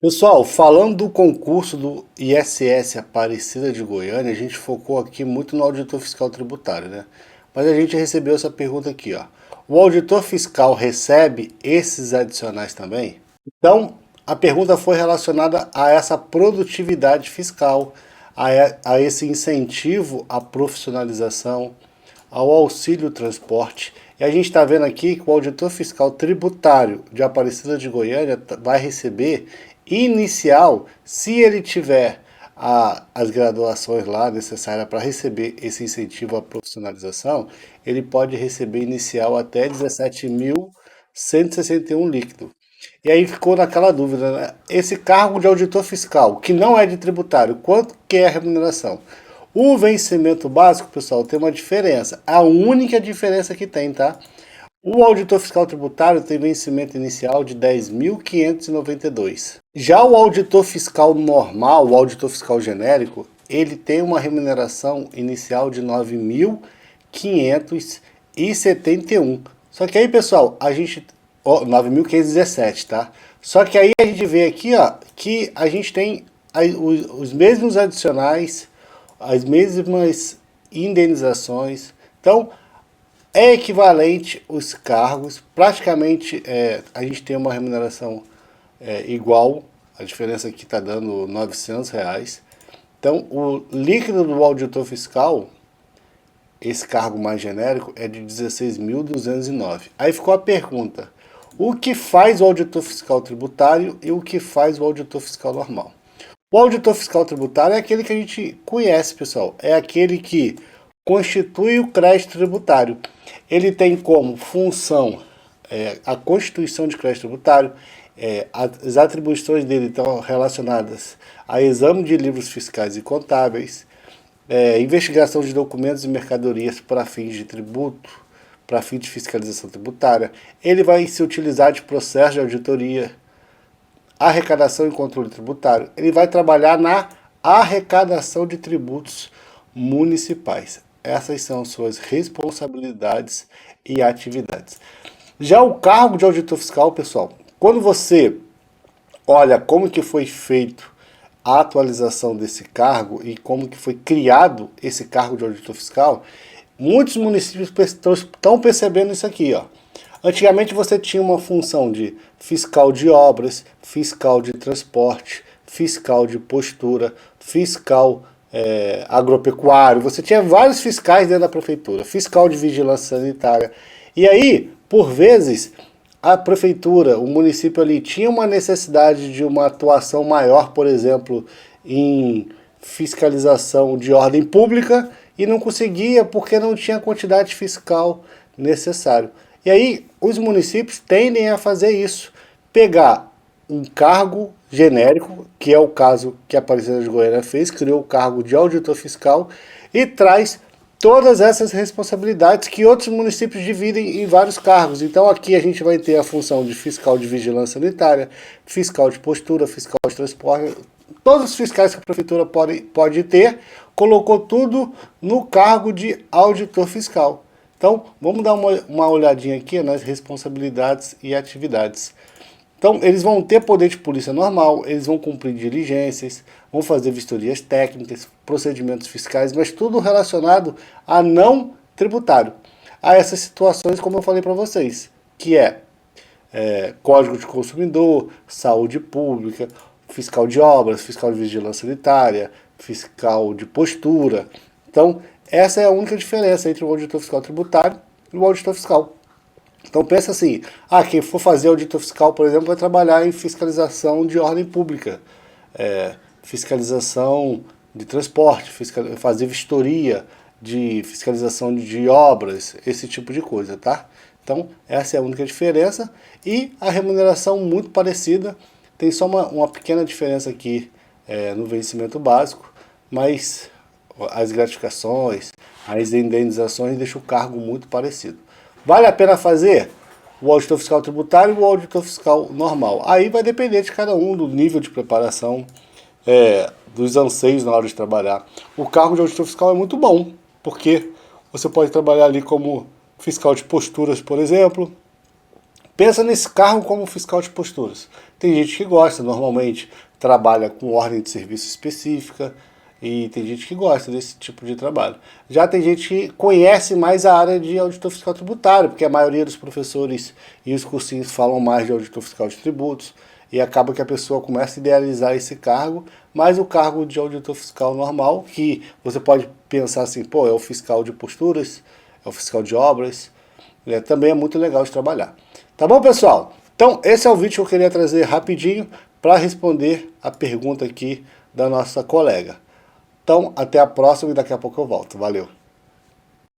Pessoal, falando do concurso do ISS Aparecida de Goiânia, a gente focou aqui muito no auditor fiscal tributário, né? Mas a gente recebeu essa pergunta aqui, ó. O auditor fiscal recebe esses adicionais também? Então, a pergunta foi relacionada a essa produtividade fiscal, a esse incentivo à profissionalização, ao auxílio transporte. E a gente está vendo aqui que o auditor fiscal tributário de Aparecida de Goiânia vai receber inicial, se ele tiver as graduações lá necessárias para receber esse incentivo à profissionalização, ele pode receber inicial até 17.161 líquido. E aí ficou naquela dúvida, né? Esse cargo de auditor fiscal, que não é de tributário, quanto que é a remuneração? O vencimento básico, pessoal, tem uma diferença. A única diferença que tem, tá? O auditor fiscal tributário tem vencimento inicial de 10.592. Já o auditor fiscal normal, o auditor fiscal genérico, ele tem uma remuneração inicial de 9.571. Só que aí, pessoal, a gente... 9.517, tá? Só que aí a gente vê aqui, ó, que a gente tem os mesmos adicionais, as mesmas indenizações. Então, é equivalente os cargos, praticamente a gente tem uma remuneração igual, a diferença aqui está dando R$ 900. Então, o líquido do auditor fiscal, esse cargo mais genérico, é de 16.209. Aí ficou a pergunta, o que faz o auditor fiscal tributário e o que faz o auditor fiscal normal? O auditor fiscal tributário é aquele que a gente conhece, pessoal, é aquele que constitui o crédito tributário. Ele tem como função a constituição de crédito tributário, as atribuições dele estão relacionadas a exame de livros fiscais e contábeis, investigação de documentos e mercadorias para fins de tributo, para fins de fiscalização tributária. Ele vai se utilizar de processo de auditoria, arrecadação e controle tributário. Ele vai trabalhar na arrecadação de tributos municipais. Essas são suas responsabilidades e atividades. Já o cargo de auditor fiscal, pessoal, quando você olha como que foi feito a atualização desse cargo e como que foi criado esse cargo de auditor fiscal, muitos municípios estão percebendo isso aqui, ó. Antigamente você tinha uma função de fiscal de obras, fiscal de transporte, fiscal de postura, fiscal agropecuário, você tinha vários fiscais dentro da prefeitura, fiscal de vigilância sanitária. E aí, por vezes, a prefeitura, o município ali tinha uma necessidade de uma atuação maior, por exemplo, em fiscalização de ordem pública e não conseguia porque não tinha a quantidade fiscal necessária. E aí os municípios tendem a fazer isso, pegar um cargo genérico, que é o caso que a Aparecida de Goiânia fez, criou o cargo de auditor fiscal e traz todas essas responsabilidades que outros municípios dividem em vários cargos. Então aqui a gente vai ter a função de fiscal de vigilância sanitária, fiscal de postura, fiscal de transporte, todos os fiscais que a prefeitura pode ter, colocou tudo no cargo de auditor fiscal. Então vamos dar uma olhadinha aqui nas responsabilidades e atividades. Então, eles vão ter poder de polícia normal, eles vão cumprir diligências, vão fazer vistorias técnicas, procedimentos fiscais, mas tudo relacionado a não tributário. A essas situações, como eu falei para vocês, que Código de Consumidor, Saúde Pública, Fiscal de Obras, Fiscal de Vigilância Sanitária, Fiscal de Postura. Então, essa é a única diferença entre o auditor fiscal tributário e o auditor fiscal. Então pensa assim, quem for fazer auditor fiscal, por exemplo, vai trabalhar em fiscalização de ordem pública, fiscalização de transporte, fazer vistoria de fiscalização de obras, esse tipo de coisa, tá? Então essa é a única diferença e a remuneração muito parecida, tem só uma pequena diferença aqui no vencimento básico, mas as gratificações, as indenizações deixam o cargo muito parecido. Vale a pena fazer o auditor fiscal tributário e o auditor fiscal normal? Aí vai depender de cada um, do nível de preparação, dos anseios na hora de trabalhar. O cargo de auditor fiscal é muito bom, porque você pode trabalhar ali como fiscal de posturas, por exemplo, Pensa nesse cargo como fiscal de posturas. Tem gente que gosta, normalmente trabalha com ordem de serviço específica, e tem gente que gosta desse tipo de trabalho. Já tem gente que conhece mais a área de auditor fiscal tributário, porque a maioria dos professores e os cursinhos falam mais de auditor fiscal de tributos, e acaba que a pessoa começa a idealizar esse cargo, mas o cargo de auditor fiscal normal, que você pode pensar assim, pô, é o fiscal de posturas, é o fiscal de obras, também é muito legal de trabalhar. Tá bom, pessoal? Então, esse é o vídeo que eu queria trazer rapidinho para responder a pergunta aqui da nossa colega. Então, até a próxima e daqui a pouco eu volto. Valeu!